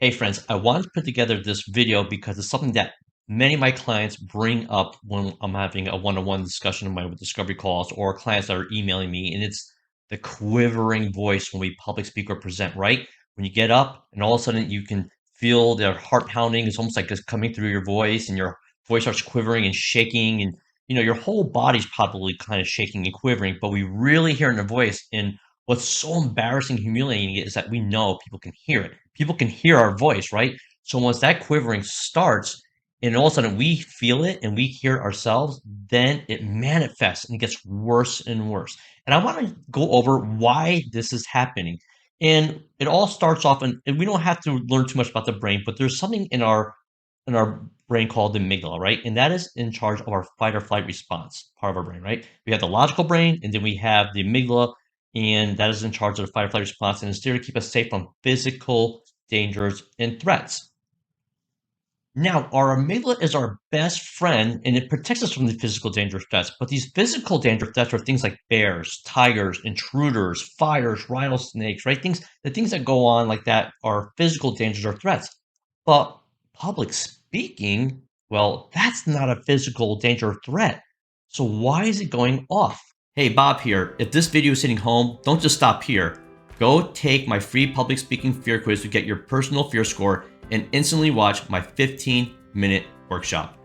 Hey friends, I wanted to put together this video because it's something that many of my clients bring up when I'm having a one-on-one discussion in my discovery calls or clients that are emailing me, and it's the quivering voice when we public speak or present, right? When you get up and all of a sudden you can feel their heart pounding. It's almost like it's coming through your voice and your voice starts quivering and shaking and your whole body's probably kind of shaking and quivering, but we really hear it in the voice. And what's so embarrassing, humiliating is that we know people can hear it. People can hear our voice, right? So once that quivering starts, and all of a sudden we feel it and we hear it ourselves, then it manifests and it gets worse and worse. And I want to go over why this is happening. And it all starts off, and we don't have to learn too much about the brain, but there's something in our brain called the amygdala, right? And that is in charge of our fight or flight response, part of our brain, right? We have the logical brain, and then we have the amygdala, and that is in charge of the fight or flight response, and it's there to keep us safe from physical dangers and threats. Now, our amygdala is our best friend, and it protects us from the physical danger threats. But these physical danger threats are things like bears, tigers, intruders, fires, rattlesnakes, right? The things that go on like that are physical dangers or threats. But public speaking, well, that's not a physical danger or threat. So why is it going off? Hey, Bob here. If this video is hitting home, don't just stop here. Go take my free public speaking fear quiz to get your personal fear score and instantly watch my 15-minute workshop.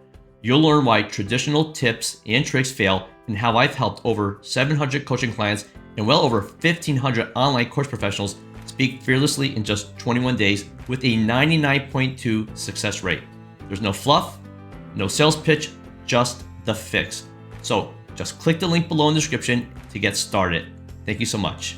You'll learn why traditional tips and tricks fail and how I've helped over 700 coaching clients and well over 1,500 online course professionals speak fearlessly in just 21 days with a 99.2 success rate. There's no fluff, no sales pitch, just the fix. So just click the link below in the description to get started. Thank you so much.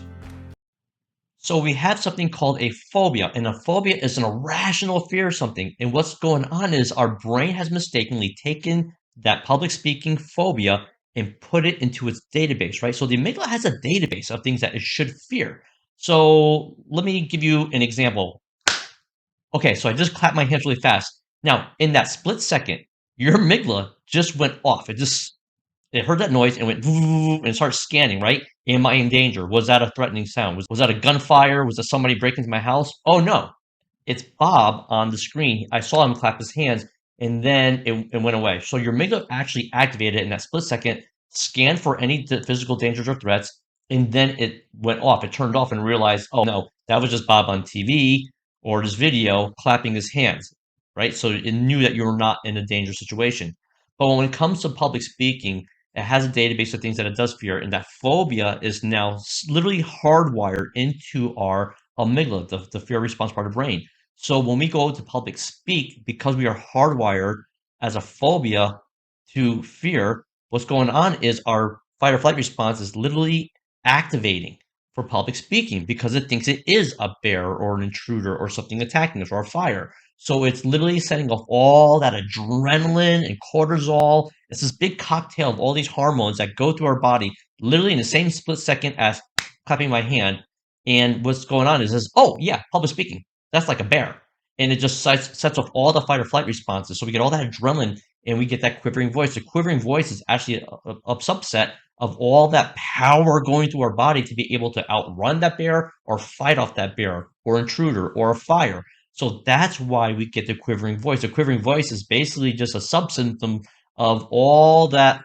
So we have something called a phobia, and a phobia is an irrational fear of something. And what's going on is our brain has mistakenly taken that public speaking phobia and put it into its database, right? So the amygdala has a database of things that it should fear. So let me give you an example. Okay, so I just clapped my hands really fast. Now, in that split second, your amygdala just went off. It heard that noise and went and started scanning, right? Am I in danger? Was that a threatening sound? Was that a gunfire? Was that somebody breaking into my house? Oh no, it's Bob on the screen. I saw him clap his hands and then it went away. So your amygdala actually activated in that split second, scanned for any physical dangers or threats, and then it went off. It turned off and realized, oh no, that was just Bob on TV or this video clapping his hands, right? So it knew that you were not in a dangerous situation. But when it comes to public speaking, it has a database of things that it does fear, and that phobia is now literally hardwired into our amygdala, the fear response part of the brain. So when we go to public speak, because we are hardwired as a phobia to fear, what's going on is our fight or flight response is literally activating for public speaking because it thinks it is a bear or an intruder or something attacking us or a fire. So it's literally setting off all that adrenaline and cortisol. It's this big cocktail of all these hormones that go through our body literally in the same split second as clapping my hand. And what's going on is this, oh yeah, public speaking. That's like a bear. And it just sets off all the fight or flight responses. So we get all that adrenaline and we get that quivering voice. The quivering voice is actually a subset of all that power going through our body to be able to outrun that bear or fight off that bear or intruder or a fire. So that's why we get the quivering voice. The quivering voice is basically just a subsymptom of all that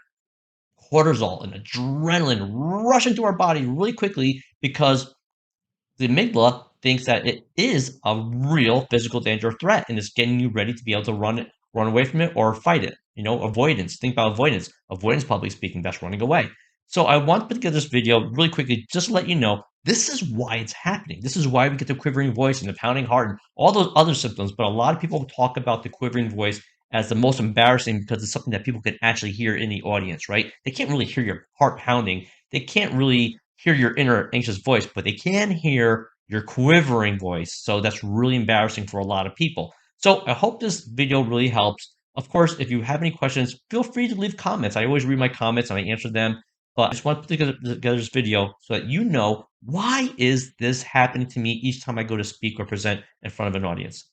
cortisol and adrenaline rushing through our body really quickly because the amygdala thinks that it is a real physical danger or threat and it's getting you ready to be able to run away from it or fight it. Avoidance. Think about avoidance. Avoidance, publicly speaking, that's running away. So I want to put together this video really quickly just to let you know this is why it's happening. This is why we get the quivering voice and the pounding heart and all those other symptoms. But a lot of people talk about the quivering voice as the most embarrassing because it's something that people can actually hear in the audience, right? They can't really hear your heart pounding. They can't really hear your inner anxious voice, but they can hear your quivering voice. So that's really embarrassing for a lot of people. So I hope this video really helps. Of course, if you have any questions, feel free to leave comments. I always read my comments and I answer them. But I just want to put together this video so that you know why is this happening to me each time I go to speak or present in front of an audience.